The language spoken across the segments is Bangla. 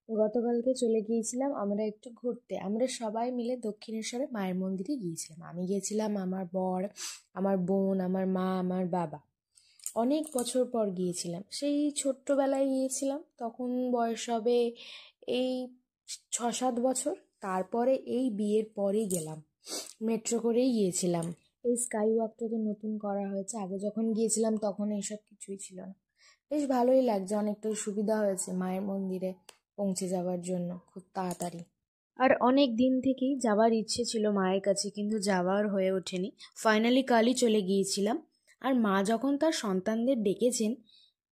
গতকালকে চলে গিয়েছিলাম আমরা একটু ঘুরতে। আমরা সবাই মিলে দক্ষিণেশ্বরে মায়ের মন্দিরে গিয়েছিলাম। আমি গিয়েছিলাম, আমার বর, আমার বোন, আমার মা, আমার বাবা। অনেক বছর পর গিয়েছিলাম, সেই ছোট্টবেলায় গিয়েছিলাম, তখন বয়স হবে এই 6-7 বছর। তারপরে এই বিয়ের পরেই গেলাম, মেট্রো করেই গিয়েছিলাম। এই স্কাই ওয়াকটা তো নতুন করা হয়েছে, আগে যখন গিয়েছিলাম তখন এইসব কিছুই ছিল না। বেশ ভালোই লাগছে, অনেকটা সুবিধা হয়েছে মায়ের মন্দিরে পৌঁছে যাওয়ার জন্য খুব তাড়াতাড়ি। আর অনেক দিন থেকেই যাওয়ার ইচ্ছে ছিল মায়ের কাছে, কিন্তু যাওয়ার হয়ে ওঠেনি। ফাইনালি কালই চলে গিয়েছিলাম। আর মা যখন তার সন্তানদের ডেকেছেন,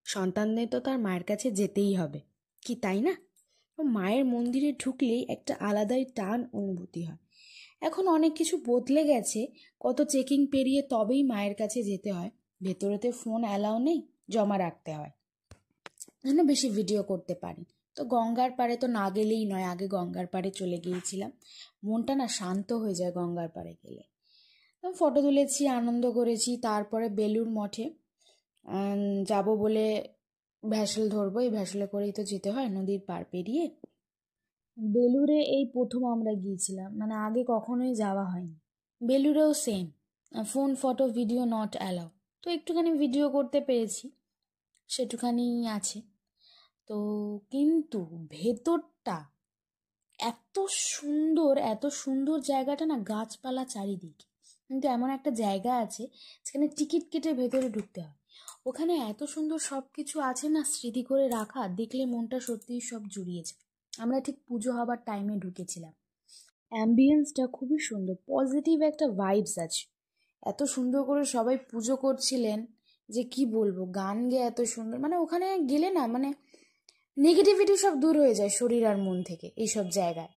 সন্তানদের তো তার মায়ের কাছে যেতেই হবে, কি তাই না? তো মায়ের মন্দিরে ঢুকলেই একটা আলাদাই টান অনুভূতি হয়। এখন অনেক কিছু বদলে গেছে, কত চেকিং পেরিয়ে তবেই মায়ের কাছে যেতে হয়। ভেতরেতে ফোন অ্যালাউ নেই, জমা রাখতে হয় যেন বেশি ভিডিও করতে পারি। তো গঙ্গার পাড়ে তো না গেলেই নয়, আগে গঙ্গার পাড়ে চলে গিয়েছিলাম। মনটা না শান্ত হয়ে যায় গঙ্গার পাড়ে গেলে। তো ফটো তুলেছি, আনন্দ করেছি। তারপরে বেলুড় মঠে যাব বলে ভ্যাসেল ধরবো, এই ভ্যাসেলে করেই তো যেতে হয় নদীর পাড় পেরিয়ে। বেলুড়ে এই প্রথম আমরা গিয়েছিলাম, মানে আগে কখনোই যাওয়া হয়নি। বেলুড়েও same, phone, photo, video not allow. তো একটুখানি ভিডিও করতে পেরেছি, সেটুখানি আছে। তো কিন্তু ভেতরটা এত সুন্দর, এত সুন্দর জায়গাটা না, গাছপালা চারিদিকে। কিন্তু এমন একটা জায়গা আছে যেখানে টিকিট কেটে ভেতরে ঢুকতে হয়। ওখানে এত সুন্দর সব কিছু আছে না, স্মৃতি করে রাখা, দেখলে মনটা সত্যিই সব জুড়িয়ে যায়। আমরা ঠিক পুজো হবার টাইমে ঢুকেছিলাম। অ্যাম্বিয়েন্সটা খুবই সুন্দর, পজিটিভ একটা ভাইবস আছে। এত সুন্দর করে সবাই পুজো করছিলেন যে কি বলবো, গান গেয়ে এত সুন্দর, মানে ওখানে গেলে না, মানে নেগেটিভিটি সব দূর হয়ে যায় শরীর আর মন থেকে এইসব জায়গায়।